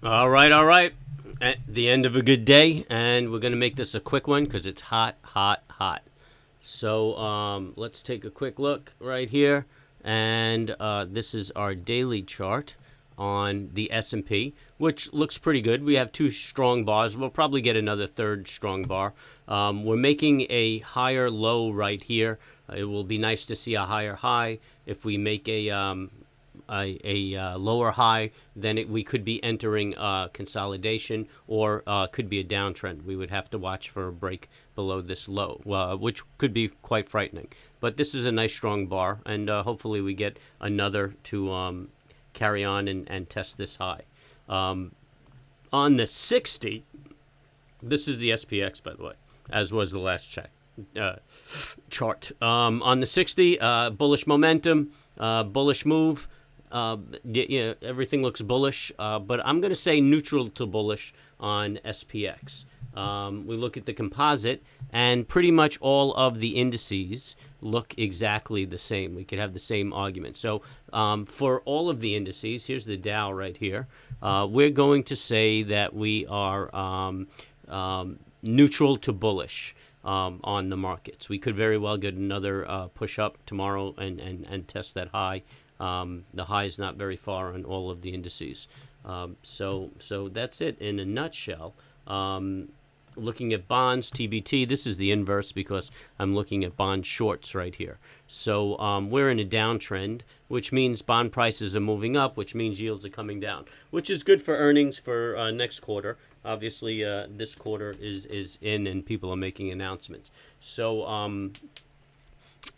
All right, all right. At the end of a good day, and we're going to make this a quick one because it's hot, hot, hot. So let's take a quick look right here, and this is our daily chart on the S&P, which looks pretty good. We have two strong bars. We'll probably get another third strong bar. We're making a higher low right here. It will be nice to see a higher high. If we make a lower high, then we could be entering consolidation, or could be a downtrend. We would have to watch for a break below this low, which could be quite frightening. But this is a nice strong bar, and hopefully we get another to carry on and test this high. On the 60, this is the SPX, by the way, as was the last chart. On the 60, bullish momentum, bullish move. Everything looks bullish, but I'm going to say neutral to bullish on SPX. We look at the composite, and pretty much all of the indices look exactly the same. We could have the same argument. So for all of the indices, here's the Dow right here. We're going to say that we are neutral to bullish on the markets. We could very well get another push up tomorrow and test that high. The high is not very far on all of the indices. So that's it in a nutshell. Looking at bonds, TBT, this is the inverse because I'm looking at bond shorts right here. So we're in a downtrend, which means bond prices are moving up, which means yields are coming down, which is good for earnings for next quarter. Obviously, this quarter is in and people are making announcements. So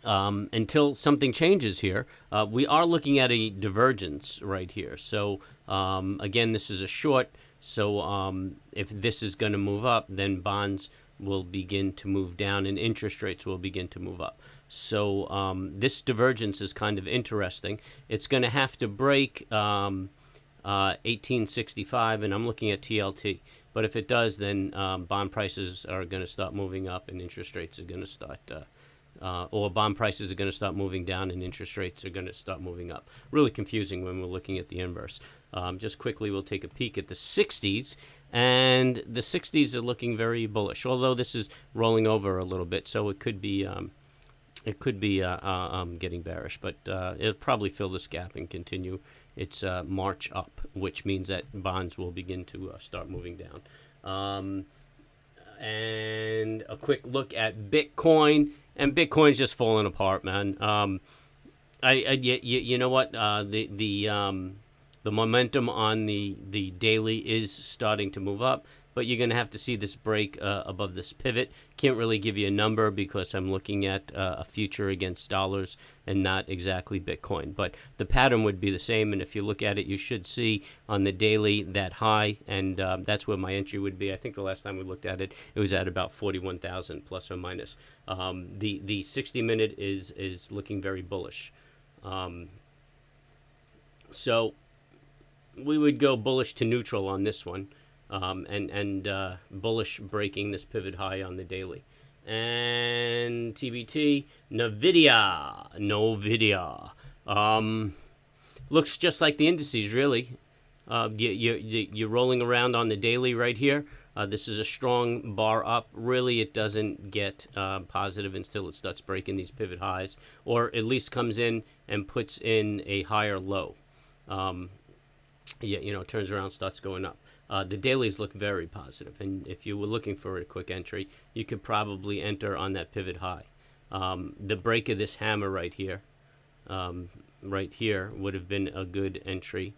until something changes here, we are looking at a divergence right here. So again, this is a short. So if this is going to move up, then bonds will begin to move down and interest rates will begin to move up. So this divergence is kind of interesting. It's going to have to break 1865, and I'm looking at TLT. But if it does, then bond prices are going to start moving up and interest rates are going to start or bond prices are going to start moving down and interest rates are going to start moving up. Really confusing when we're looking at the inverse. Just quickly, we'll take a peek at the 60s, and the 60s are looking very bullish, although this is rolling over a little bit, so it could be getting bearish, but it'll probably fill this gap and continue its march up, which means that bonds will begin to start moving down. And a quick look at Bitcoin. And Bitcoin's just falling apart, man. You know what? The momentum on the daily is starting to move up, but you're going to have to see this break above this pivot. Can't really give you a number because I'm looking at a future against dollars and not exactly Bitcoin. But the pattern would be the same, and if you look at it, you should see on the daily that high, and that's where my entry would be. I think the last time we looked at it, it was at about 41,000 plus or minus. The 60-minute is looking very bullish. So we would go bullish to neutral on this one. And bullish breaking this pivot high on the daily. And TBT, NVIDIA. Looks just like the indices, really. You're rolling around on the daily right here. This is a strong bar up. Really, it doesn't get positive until it starts breaking these pivot highs, or at least comes in and puts in a higher low. Turns around, starts going up. The dailies look very positive, and if you were looking for a quick entry, you could probably enter on that pivot high. The break of this hammer right here would have been a good entry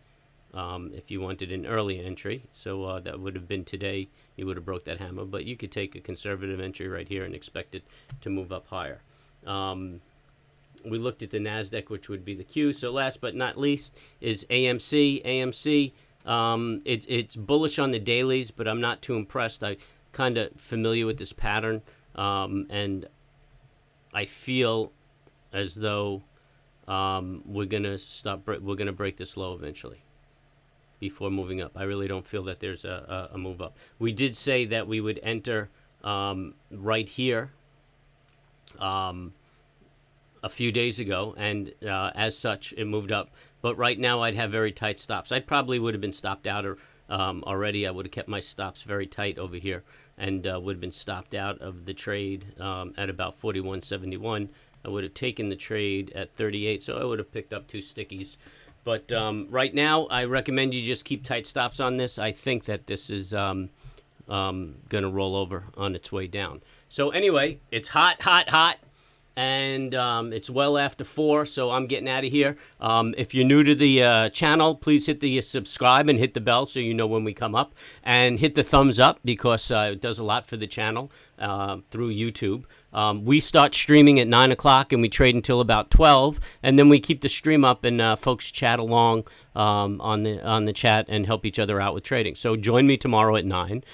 if you wanted an early entry. So that would have been today. You would have broke that hammer, but you could take a conservative entry right here and expect it to move up higher. We looked at the NASDAQ, which would be the Q. So last but not least is AMC. AMC. It's bullish on the dailies, but I'm not too impressed. I'm kind of familiar with this pattern, and I feel as though we're gonna break this low eventually before moving up. I really don't feel that there's a move up. We did say that we would enter right here a few days ago, and as such, it moved up. But right now, I'd have very tight stops. I probably would have been stopped out already, I would have kept my stops very tight over here and would have been stopped out of the trade at about 41.71. I would have taken the trade at 38, so I would have picked up 2 stickies. But right now, I recommend you just keep tight stops on this. I think that this is going to roll over on its way down. So anyway, it's hot, hot, hot. And it's well after 4, so I'm getting out of here. If you're new to the channel, please hit the subscribe and hit the bell so you know when we come up. And hit the thumbs up because it does a lot for the channel through YouTube. We start streaming at 9 o'clock and we trade until about 12. And then we keep the stream up and folks chat along on the chat and help each other out with trading. So join me tomorrow at 9.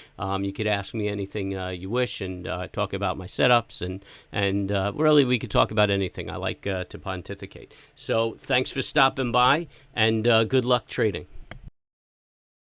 You could ask me anything you wish and talk about my setups. And really, we could talk about anything. I like to pontificate. So thanks for stopping by and good luck trading.